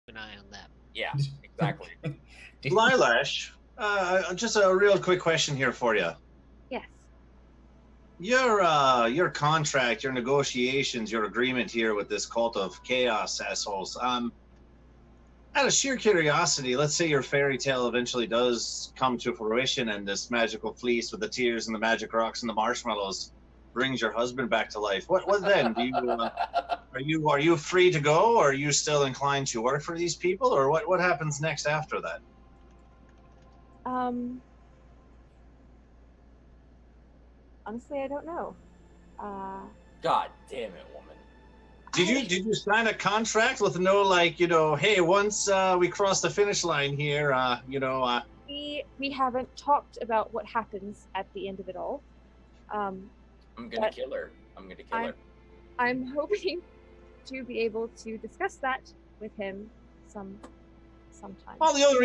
An eye on that. Yeah, exactly. Lilash, just a real quick question here for you. Yes. Your contract, your negotiations, your agreement here with this cult of chaos assholes. Out of sheer curiosity, let's say your fairy tale eventually does come to fruition, and this magical fleece with the tears and the magic rocks and the marshmallows brings your husband back to life. What then? Do you are you free to go, or are you still inclined to work for these people, or what happens next after that? Honestly, I don't know. God damn it, woman. Did you sign a contract with no, like, you know, hey, once we cross the finish line here, We haven't talked about what happens at the end of it all. I'm gonna kill her. I'm hoping to be able to discuss that with him sometime. Well, the other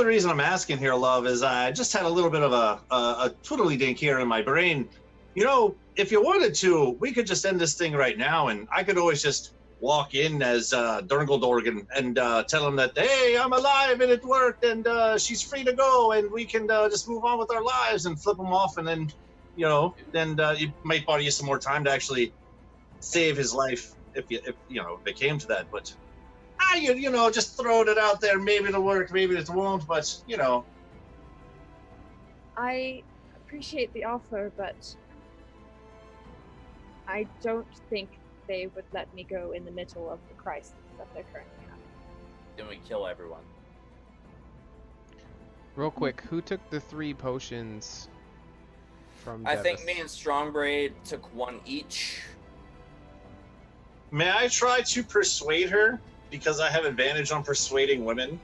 reason I'm asking here, love, is I just had a little bit of a twiddly dink here in my brain. You know, if you wanted to, we could just end this thing right now, and I could always just walk in as Durngledorgan and tell him that, hey, I'm alive and it worked, and she's free to go, and we can just move on with our lives, and flip him off, and then, you know, it might buy you some more time to actually save his life if it came to that. But you know, just throwing it out there. Maybe it'll work, maybe it won't, but you know. I appreciate the offer, but I don't think they would let me go in the middle of the crisis that they're currently having. Then we kill everyone. Real quick, who took the 3 potions from I Devis? think me and Strongbraid took 1 each. May I try to persuade her, because I have advantage on persuading women?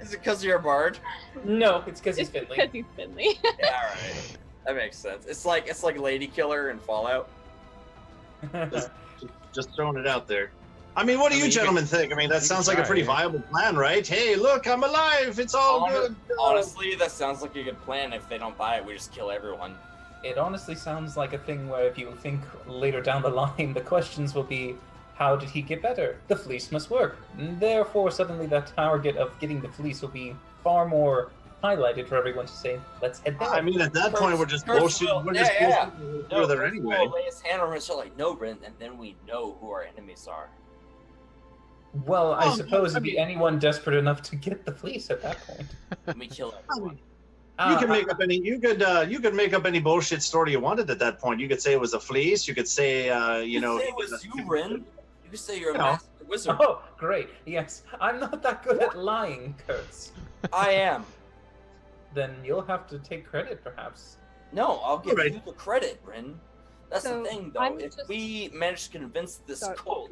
Is it because you're a bard? No, it's because he's Finley. Because he's Finley. Yeah, alright. That makes sense. It's like Lady Killer in Fallout. Just throwing it out there. I mean, what do you gentlemen think? I mean, that sounds like a pretty viable plan, right? Hey, look, I'm alive. It's all good. Honestly, that sounds like a good plan. If they don't buy it, we just kill everyone. It honestly sounds like a thing where if you think later down the line, the questions will be, how did he get better? The fleece must work. And therefore, suddenly that target of getting the fleece will be far more highlighted for everyone to say, let's head there. I mean, at that point, we're just bullshitting. We're just bullshitting further anyway. We'll lay his hand on her shoulder like, no, Brent, and then we know who our enemies are. Well, I suppose it'd be anyone desperate enough to get the fleece at that point. We kill everyone. You can make up any. You could make up any bullshit story you wanted at that point. You could say it was a fleece. You could say, you know, say it was you, Ren. You could say you're a master wizard. Oh, great. Yes, I'm not that good at lying, Kurtz. I am. Then you'll have to take credit, perhaps. No, I'll give you the credit, Ren. That's So, the thing, though. I'm If just- we manage to convince this Start cult,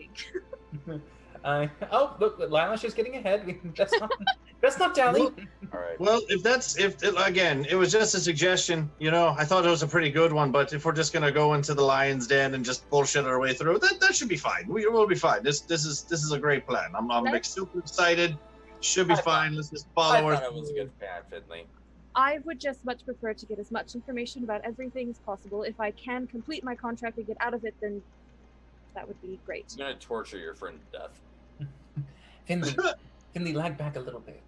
Oh, look, Lilash is getting ahead. That's not dally. all right. Well, again, it was just a suggestion. You know, I thought it was a pretty good one. But if we're just gonna go into the lion's den and just bullshit our way through, that should be fine. We'll be fine. This is a great plan. I'm like, super excited. Should be fine. Let's just follow I our. thought it was a good plan, Finley. I would just much prefer to get as much information about everything as possible. If I can complete my contract and get out of it, then that would be great. I'm gonna torture your friend to death. Finley, lag back a little bit.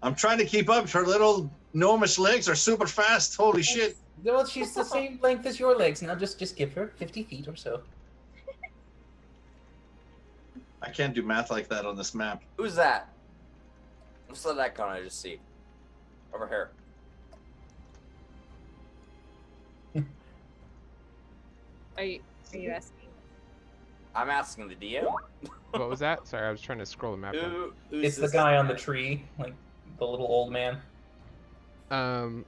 I'm trying to keep up. Her little gnomish legs are super fast. Holy shit! Well, she's the same length as your legs. Now just give her 50 feet or so. I can't do math like that on this map. Who's that? What's that icon I just see? Over here. Are you asking? I'm asking the DM. What was that? Sorry, I was trying to scroll the map down. Who's It's the this guy on the tree, like the little old man. Um,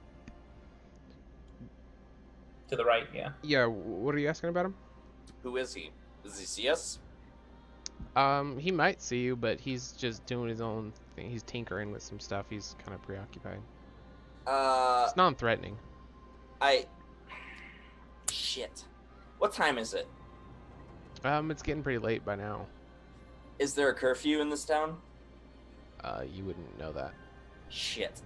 To the right, yeah. yeah, what are you asking about him? Who is he? Does he see us? He might see you, but he's just doing his own thing. He's tinkering with some stuff. He's kind of preoccupied. It's non-threatening. Shit. What time is it? It's getting pretty late by now. Is there a curfew in this town? You wouldn't know that. Shit.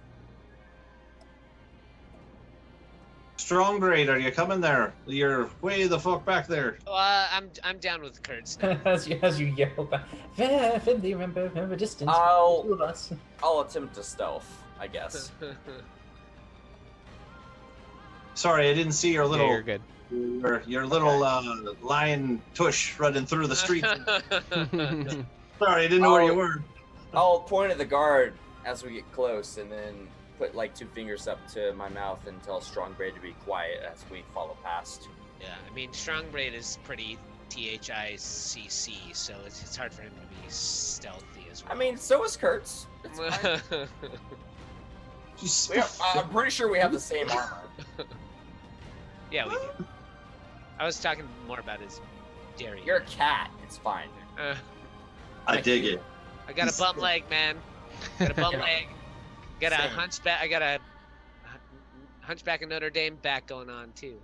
Strong Braid, are you coming there? You're way the fuck back there. I'm down with Kurtz now. as you yell back, Finley, remember distance. I'll- Two of us. I'll attempt to stealth, I guess. Sorry, I didn't see your Yeah, little you're good. your little lion tush running through the street. Sorry, I didn't know where you were. I'll point at the guard as we get close, and then put like 2 fingers up to my mouth and tell Strong Braid to be quiet as we follow past. Yeah, I mean, Strong Braid is pretty THICC, so it's hard for him to be stealthy as well. I mean, so is Kurtz. It's fine. I'm pretty sure we have the same armor. Yeah, we do. I was talking more about his dairy. You're a cat. It's fine. I dig it. I got a bum leg, man. Got a bum leg. Got a Same. hunchback. I got a hunchback of Notre Dame back going on too.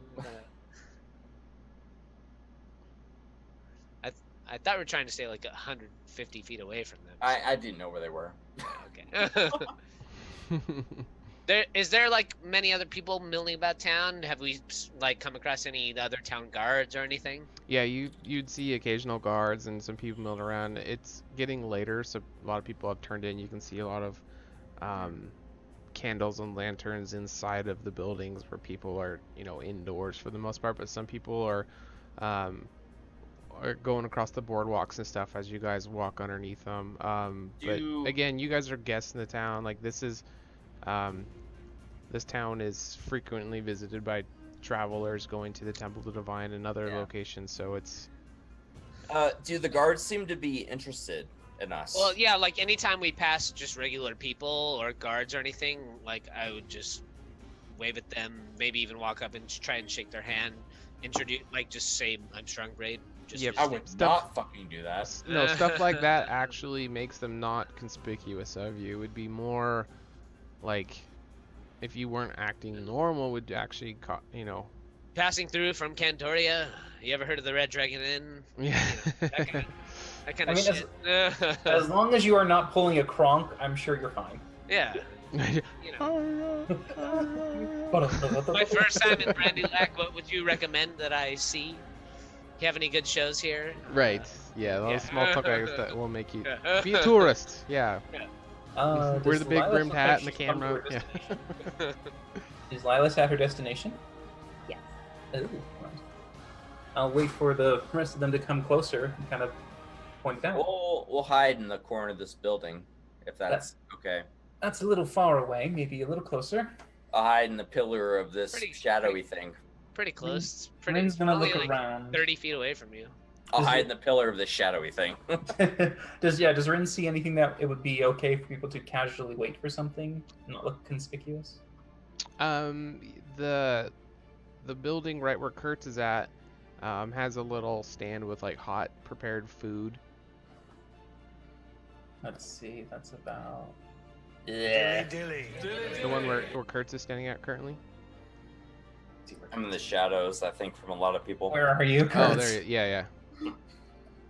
I thought we were trying to stay like 150 feet away from them. I didn't know where they were. Okay. Is there like many other people milling about town? Have we like come across any other town guards or anything? Yeah, you'd see occasional guards and some people milling around. It's getting later, so a lot of people have turned in. You can see a lot of candles and lanterns inside of the buildings where people are, indoors for the most part. But some people are going across the boardwalks and stuff as you guys walk underneath them. But again, you guys are guests in the town. Like this town is frequently visited by travelers going to the Temple of the Divine and other locations. So it's. Do the guards seem to be interested in us? Well, yeah, like anytime we pass just regular people or guards or anything, like I would just wave at them, maybe even walk up and try and shake their hand, introduce, like just say I'm Strong Braid. Just I would not fucking do that. No, stuff like that actually makes them not conspicuous of you. It would be more like if you weren't acting normal, would actually, passing through from Cantoria. You ever heard of the Red Dragon Inn? Yeah. That kind of shit. As long as you are not pulling a Kronk, I'm sure you're fine. Yeah. My first time in Brand New Lac, what would you recommend that I see? You have any good shows here? Right. Yeah, those small talk guys that will make you be a tourist. Yeah. Wear the big brimmed hat and the camera. Yeah. Is Lilas at her destination? Yes. Ooh, right. I'll wait for the rest of them to come closer and kind of point it out. We'll hide in the corner of this building, if that's okay. That's a little far away, maybe a little closer. I'll hide in the pillar of this shadowy thing. Pretty close. It's pretty. Rin's gonna only look like around. 30 feet away from you. I'll hide in the pillar of this shadowy thing. Does Rin see anything that it would be okay for people to casually wait for something, not look conspicuous? The building right where Kurtz is at has a little stand with like hot prepared food. Let's see, that's about. Dilly. The one where Kurtz is standing at currently. I'm in the shadows, I think, from a lot of people. Where are you, Oh, Kurtz? there. Yeah.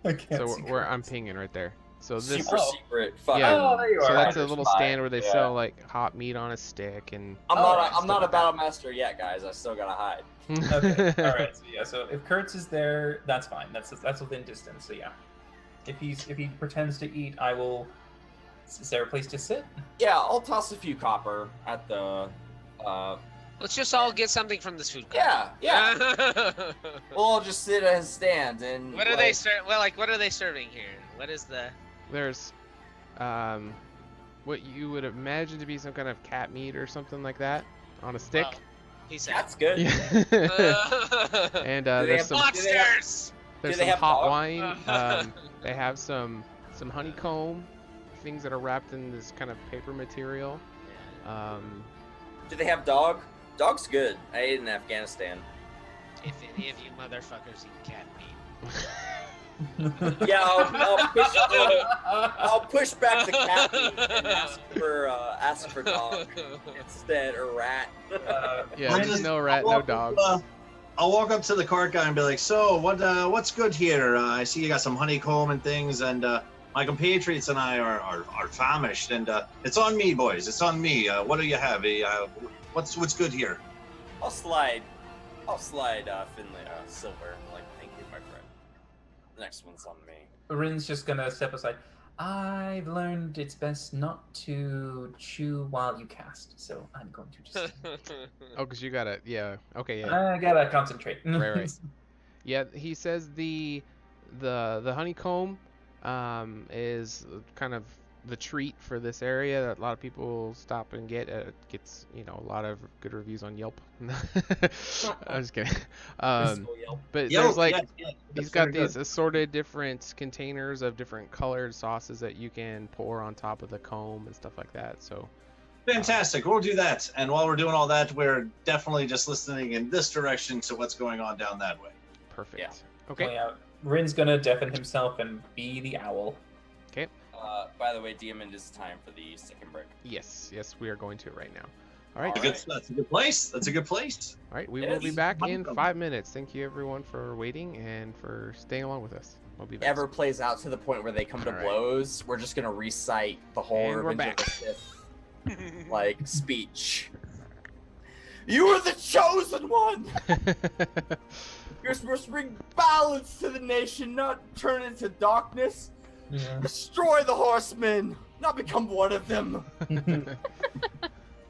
I can't So see where I'm Kurtz. pinging right there. So this. Super secret. Fuck. Yeah. Oh, there you So are. that's a little stand where they Yeah. sell like hot meat on a stick and. I'm not a battle master yet, guys. I still gotta hide. Okay. All right. So if Kurtz is there, that's fine. That's within distance. So yeah. If he pretends to eat, I will. Is there a place to sit? Yeah, I'll toss a few copper at the. Let's just all get something from this food court. Yeah. We'll all just sit at his stand and. What are they what are they serving here? What is the? There's, what you would imagine to be some kind of cat meat or something like that on a stick. Oh, he said. That's good. Yeah. And Do they there's have some Monsters. there's do they some have hot dog? wine. They have some honeycomb things that are wrapped in this kind of paper material. Do they have dog? Dog's good. I ate in Afghanistan. If any of you motherfuckers eat cat meat. Yeah, I'll push back the cat meat and ask for dog instead, or rat. Yeah, I'll there's just- no rat, I'll no walk dog. up, I'll walk up to the cart guy and be like, "So, what's good here? I see you got some honeycomb and things, and my compatriots and I are famished, and it's on me, boys. It's on me. What do you have? What's good here?" I'll slide Finley silver. Like, thank you, my friend. The next one's on me. Rin's just gonna step aside. I've learned it's best not to chew while you cast, so I'm going to just. Oh, because you gotta, yeah. Okay, yeah. I gotta concentrate. Right. Yeah, he says the honeycomb is kind of the treat for this area that a lot of people stop and get. It gets, a lot of good reviews on Yelp. I'm just kidding. But Yelp, there's yeah, he's got these assorted different containers of different colored sauces that you can pour on top of the comb and stuff like that. So Fantastic. We'll do that. And while we're doing all that, we're definitely just listening in this direction to what's going on down that way. perfect. Yeah. Okay. Oh, yeah. Rin's gonna deafen himself and be the owl. Okay. By the way, DM, it is time for the second break. Yes, we are going to right now. All right. That's a good place. That's a good place. All right. We It will be is. back in 5 minutes. Thank you everyone for waiting and for staying along with us. We'll be back. Ever plays out to the point where they come to All right. blows, we're just gonna recite the whole And we're Revenge of back. the Sith like speech. You are the chosen one. You're supposed to bring balance to the nation, not turn it into darkness. Yeah. Destroy the horsemen, not become one of them.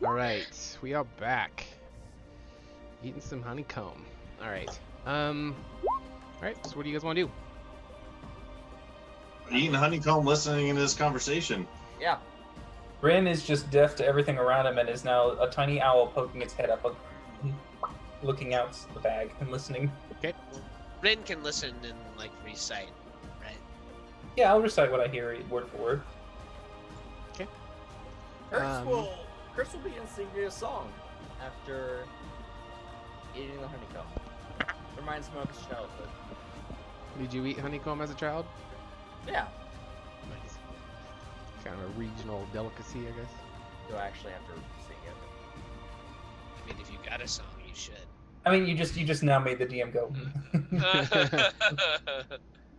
All right, we are back. Eating some honeycomb. All right. All right. So what do you guys want to do? Eating honeycomb, listening in this conversation. Yeah. Rin is just deaf to everything around him and is now a tiny owl poking its head up, looking out the bag and listening. Rin can listen and like recite, right? Yeah, I'll recite what I hear word for word. Kurtz will begin singing a song after eating the honeycomb. Reminds him of his childhood. Did you eat honeycomb as a child? Yeah. Nice. Kind of a regional delicacy, I guess. Do I actually have to sing it? I mean, if you got a song, you should. I mean, you just now made the DM go.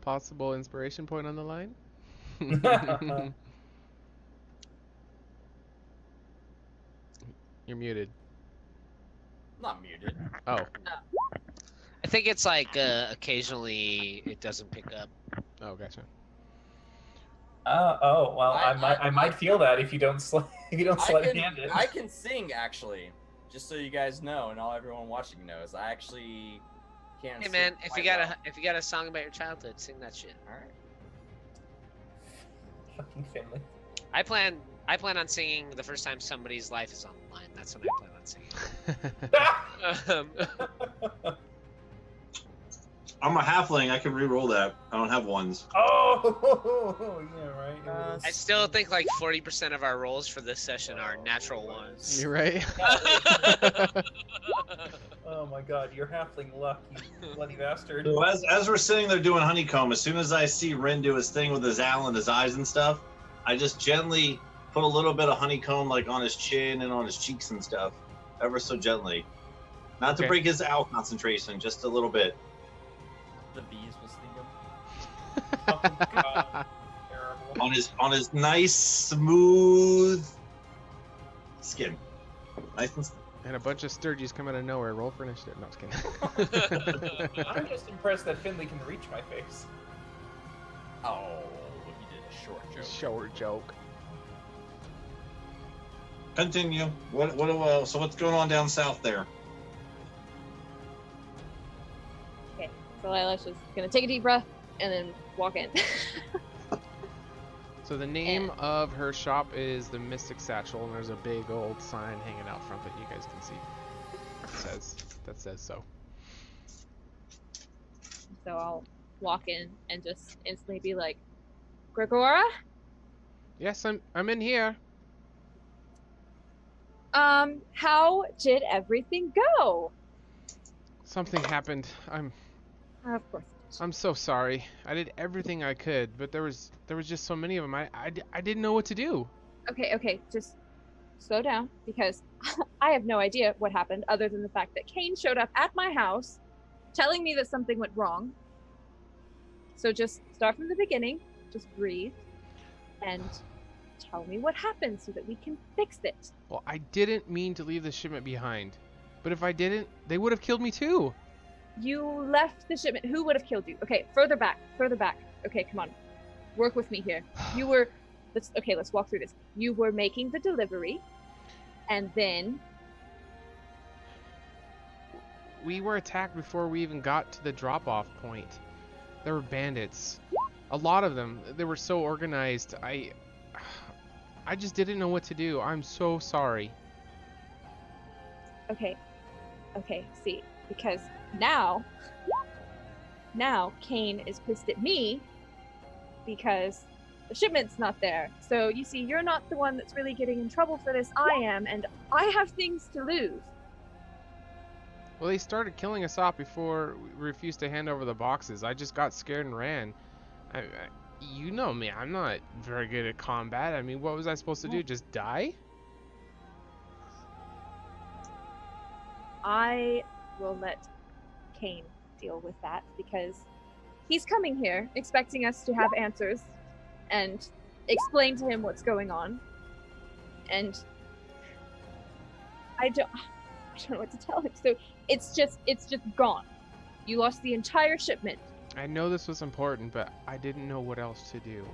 Possible inspiration point on the line? You're muted. Not muted. Oh. I think it's like occasionally it doesn't pick up. Oh, gotcha. Well, I might feel that if you don't if you don't sleight of hand it. I can sing actually, just so you guys know, and all everyone watching knows. I actually can. Hey sing man, if quite you got well. a if you got a song about your childhood, sing that shit. All right. Fucking Finley. I plan on singing the first time somebody's life is on the line. That's when I plan on singing. I'm a halfling. I can re-roll that. I don't have ones. Oh, yeah, right. I still think like 40% of our rolls for this session are natural ones. You're right. Oh my god, you're halfling luck, you bloody bastard. So as we're sitting there doing honeycomb, as soon as I see Rin do his thing with his owl and his eyes and stuff, I just gently put a little bit of honeycomb like on his chin and on his cheeks and stuff, ever so gently. Not to Okay. break his owl concentration, just a little bit. The bees will sting him. Oh god, terrible. On his nice smooth skin. Nice and And a bunch of Sturgies come out of nowhere. Roll for initiative. No, just kidding. I'm just impressed that Finley can reach my face. Oh, he did a short joke. Short joke. Continue. So what's going on down south there? Okay, so Lila's just gonna take a deep breath and then walk in. So the name of her shop is the Mystic Satchel, and there's a big old sign hanging out front that you guys can see. That says so. So I'll walk in and just instantly be like, Gregora? Yes, I'm in here. How did everything go? Something happened. Of course. I'm so sorry. I did everything I could, but there was just so many of them. I didn't know what to do. Okay, just slow down because I have no idea what happened other than the fact that Kane showed up at my house telling me that something went wrong. So just start from the beginning, just breathe, and tell me what happened so that we can fix it. Well, I didn't mean to leave the shipment behind. But if I didn't, they would have killed me too. You left the shipment. Who would have killed you? Okay, further back. Okay, come on. Work with me here. You were, let's walk through this. You were making the delivery, and then... We were attacked before we even got to the drop-off point. There were bandits. A lot of them. They were so organized. I just didn't know what to do. I'm so sorry. Okay, see, because now Kane is pissed at me because the shipment's not there. So you see, you're not the one that's really getting in trouble for this. I am, and I have things to lose. Well, they started killing us off before we refused to hand over the boxes. I just got scared and ran. You know me, I'm not very good at combat. I mean, what was I supposed to do? Just die? I will let Kane deal with that because he's coming here expecting us to have answers and explain to him what's going on. And I don't know what to tell him. So it's just gone. You lost the entire shipment. I know this was important, but I didn't know what else to do.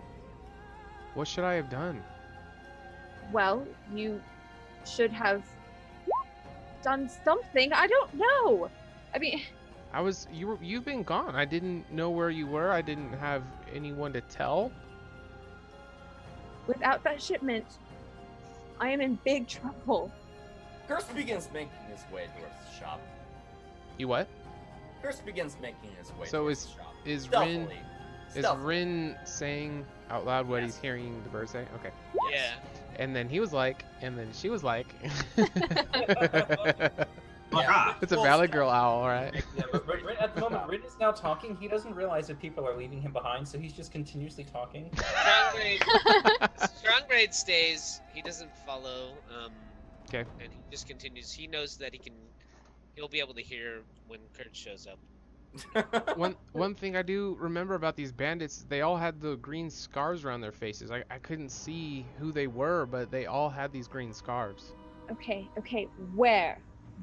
What should I have done? Well, you should have done something. I don't know. I mean, you've been gone. I didn't know where you were. I didn't have anyone to tell. Without that shipment, I am in big trouble. Curse begins making his way towards the shop. You what? Curse begins making his way So towards the shop. Is Stealthily. Rin saying out loud what he's hearing the bird say? Okay. Yeah. And then he was like, and then she was like. Yeah. It's a Valley Girl owl, right? Yeah, but at the moment, Rin is now talking. He doesn't realize that people are leaving him behind, so he's just continuously talking. Strong grade stays. He doesn't follow. Okay. And he just continues. He knows that he'll be able to hear when Kurt shows up. One thing I do remember about these bandits, they all had the green scarves around their faces. I couldn't see who they were, but they all had these green scarves. Okay.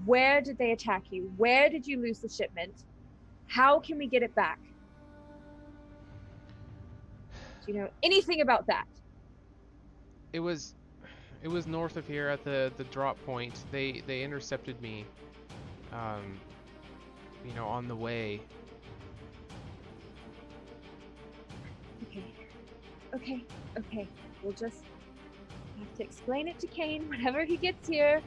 Where did they attack you? Where did you lose the shipment? How can we get it back? Do you know anything about that? It was north of here at the drop point. They intercepted me. On the way. Okay. We'll just have to explain it to Kane whenever he gets here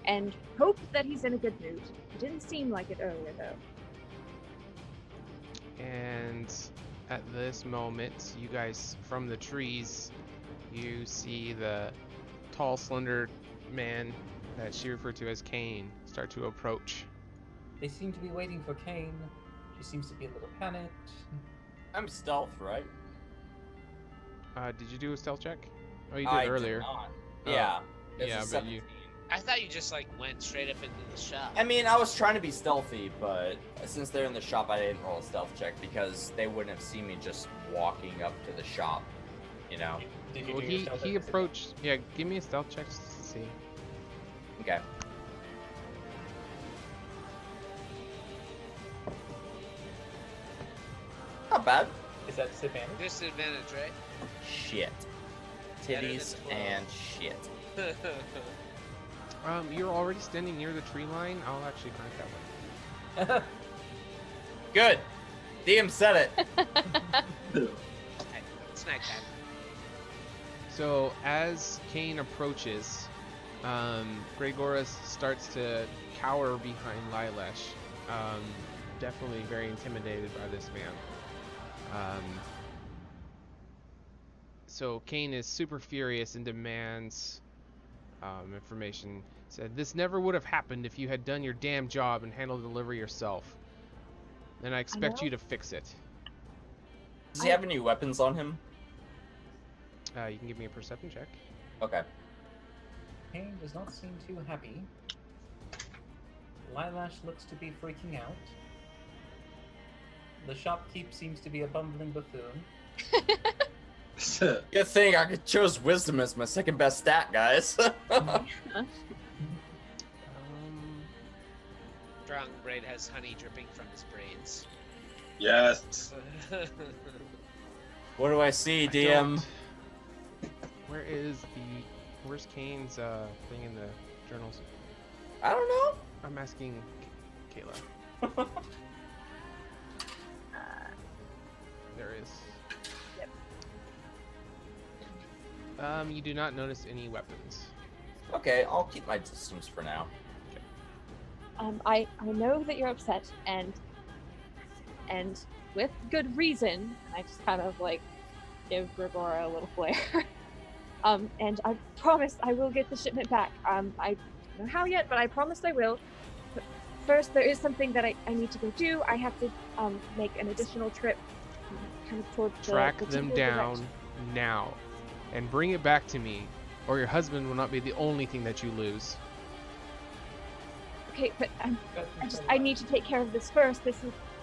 and hope that he's in a good mood. It didn't seem like it earlier, though. And at this moment, you guys, from the trees, you see the tall, slender man that she referred to as Kane start to approach. They seem to be waiting for Kane. She seems to be a little panicked. I'm stealth, right? Did you do a stealth check? Oh, you did earlier. Did not. Oh. Yeah. Yeah, It's a but 17. I thought you just went straight up into the shop. I mean, I was trying to be stealthy, but since they're in the shop, I didn't roll a stealth check because they wouldn't have seen me just walking up to the shop, you know? Did you Well, do your stealth he check? approached. Yeah, give me a stealth check just to see. Okay. Not bad. Is that disadvantage? Disadvantage, right? Shit. Better than Titties 12. and shit. You're already standing near the tree line. I'll actually grant that one. Good. DM said it. It's nighttime. So as Kane approaches, Gregoris starts to cower behind Lilash. Definitely very intimidated by this man. So Kane is super furious and demands information. Said, "This never would have happened if you had done your damn job and handled the delivery yourself. And I expect you to fix it." Does he have any weapons on him? You can give me a perception check. Okay. Kane does not seem too happy. Lilash looks to be freaking out. The shopkeep seems to be a bumbling buffoon. Good thing I chose wisdom as my second best stat, guys. Strong Braid has honey dripping from his braids. Yes. What do I see, I DM? Where's Kane's thing in the journals? I don't know. I'm asking Kayla. There is. Yep. You do not notice any weapons. Okay, I'll keep my distance for now. I know that you're upset, and with good reason. And I just kind of like give Gribora a little flare. And I promise I will get the shipment back. I don't know how yet, but I promise I will. But first, there is something that I need to go do. I have to make an additional trip, kind of toward Track the them Temple down direction. now, and bring it back to me, or your husband will not be the only thing that you lose. Okay, but I need to take care of this first.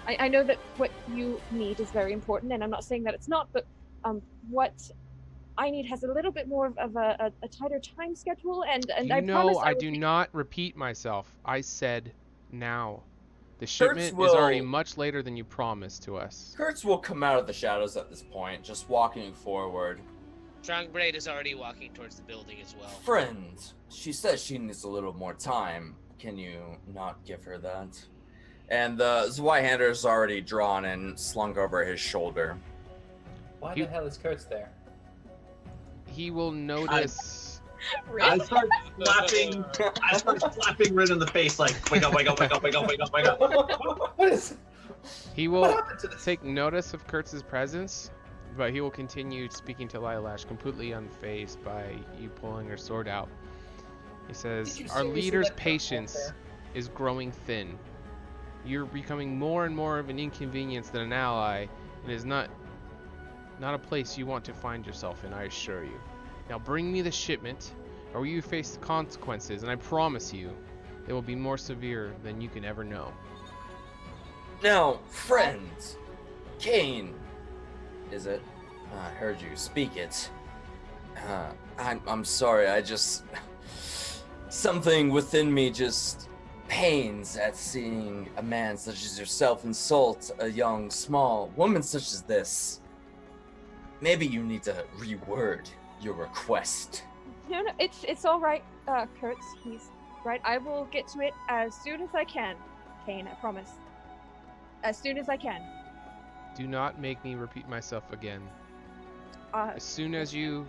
I know that what you need is very important, and I'm not saying that it's not, but what I need has a little bit more of a tighter time schedule, and I promise I will do take- not repeat myself. I said now. The shipment is will- already much later than you promised to us. Kurtz will come out of the shadows at this point, just walking forward. Strong Braid is already walking towards the building as well. Friend, she says she needs a little more time. Can you not give her that? And the Zweihander is already drawn and slung over his shoulder. Why You- the hell is Kurtz there? He will notice. I start slapping. I start slapping Rin in the face, like, wake up, wake up, wake up, wake up, wake up, wake up. What is? He What will happened to this? take notice of Kurtz's presence, but he will continue speaking to Lilash, completely unfazed by you pulling her sword out. He says, Did you "Our seriously leader's let Kurtz patience walk there? is growing thin. You're becoming more and more of an inconvenience than an ally. It is not a place you want to find yourself in, I assure you. Now bring me the shipment, or you face the consequences, and I promise you, they will be more severe than you can ever know." Now, friend, Kane, is it? I heard you speak it. I'm sorry, I just... Something within me just pains at seeing a man such as yourself insult a young, small woman such as this. Maybe you need to reword your request. No, it's all right, Kurtz. He's right. I will get to it as soon as I can, Kane. I promise. As soon as I can. Do not make me repeat myself again. Uh, As soon as you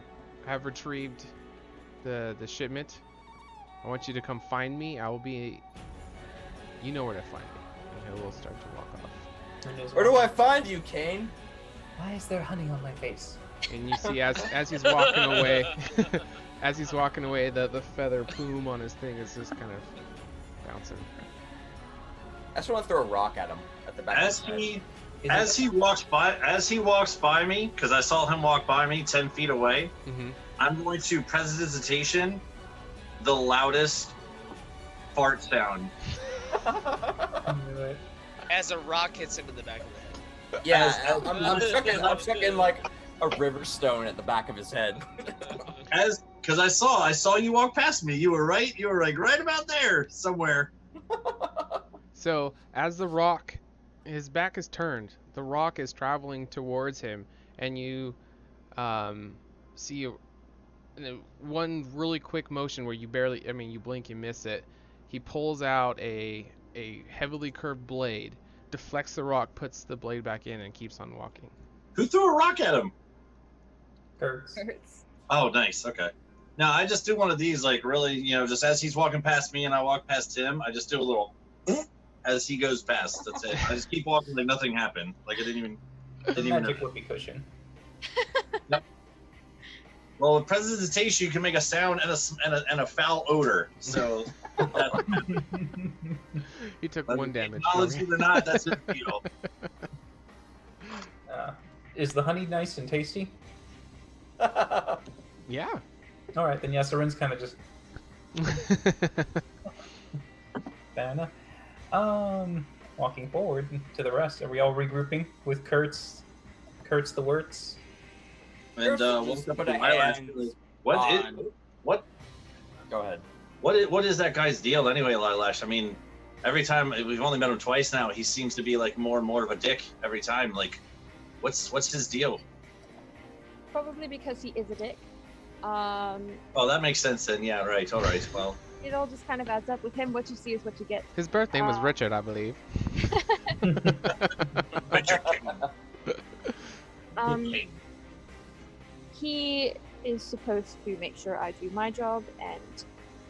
have retrieved the shipment, I want you to come find me. I will be... You know where to find me. And he will start to walk off. Where do I find you, Kane? Why is there honey on my face? And you see as he's walking away, as he's walking away, the feather plume on his thing is just kind of bouncing. I just want to throw a rock at him at the back. As of his head. he walks by me, because I saw him walk by me 10 feet away, Mm-hmm. I'm going to prestidigitation the loudest fart sound. As a rock hits him in the back of the head. Yeah, I'm chucking like a river stone at the back of his head. Because I saw you walk past me. You were like right about there somewhere. So as the rock, his back is turned, the rock is traveling towards him, and you see one really quick motion where you you blink, you miss it. He pulls out a heavily curved blade, deflects the rock, puts the blade back in, and keeps on walking. Who threw a rock at him? Kurtz. Kurtz. Oh, nice. Okay. Now I just do one of these, like really, just as he's walking past me and I walk past him, I just do a little as he goes past. That's it. I just keep walking like nothing happened. Like I didn't even Magic whoopee cushion. Well, with prestidigitation, you can make a sound and a foul odor. So that's He took one damage. acknowledge it or not, that's his deal. Is the honey nice and tasty? Yeah. All right, then Yaserin's kind of just fair enough. Walking forward to the rest. Are we all regrouping with Kurtz the Wirtz? And we'll Just step put to a Lilash. hand What? on- What? Go ahead. What is that guy's deal anyway, Lilash? I mean, Every time we've only met him twice now, he seems to be like more and more of a dick every time. Like, what's his deal? Probably because he is a dick. Oh, that makes sense then. Yeah, right. All right. Well, It all just kind of adds up with him. What you see is what you get. His birth name was Richard, I believe. Richard King. He is supposed to make sure I do my job, and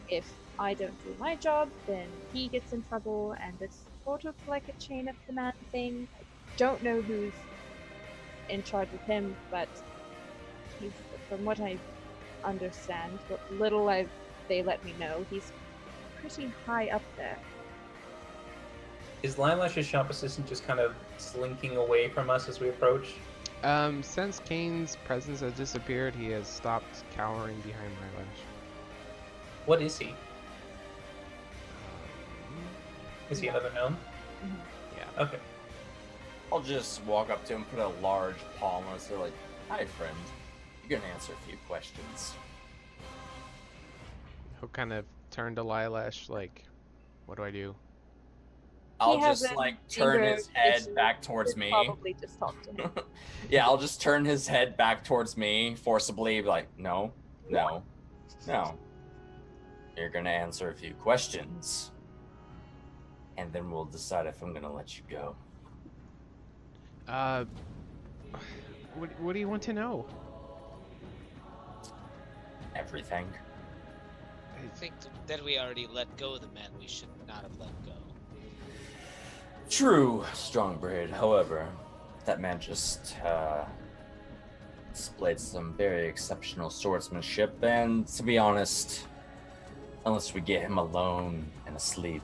if I don't do my job, then he gets in trouble, and it's sort of like a chain of command thing. I don't know who's in charge of him, but he's, from what I understand, what little they let me know, he's pretty high up there. Is Lilash's shop assistant just kind of slinking away from us as we approach? Since Kane's presence has disappeared, he has stopped cowering behind Lilash. What is he? Is he another gnome? Yeah. Okay. I'll just walk up to him, put a large palm on his, like, "Hi, friend. You're gonna answer a few questions." He'll kind of turn to Lilash like, what do I do? I'll has just an like turn anger his head issue. back towards Should me. Probably just talk to him. Yeah, I'll just turn his head back towards me, forcibly, like, no, no, no. You're gonna answer a few questions, and then we'll decide if I'm gonna let you go. What do you want to know? Everything. I think that we already let go of the man we should not have let go. True, Strongbraid. However, that man just displayed some very exceptional swordsmanship, and to be honest, unless we get him alone and asleep,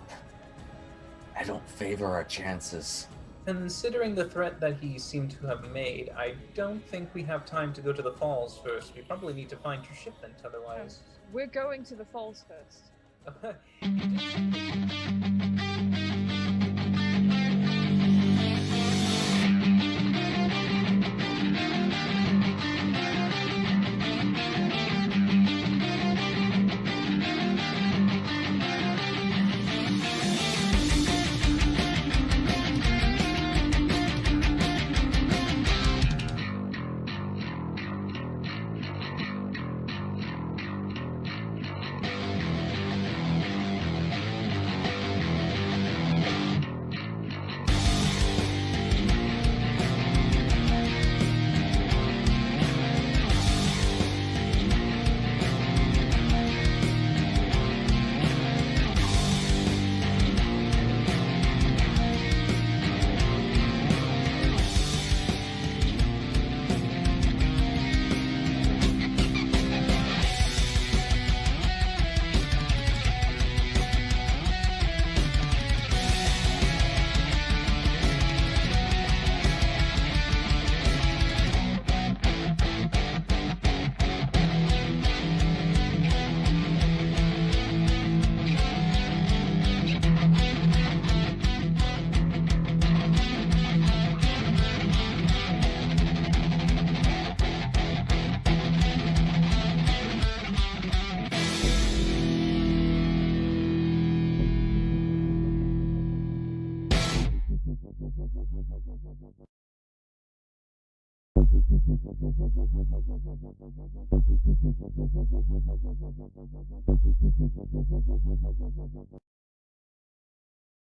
I don't favor our chances. Considering the threat that he seemed to have made, I don't think we have time to go to the falls first. We probably need to find your shipment, otherwise. We're going to the falls first.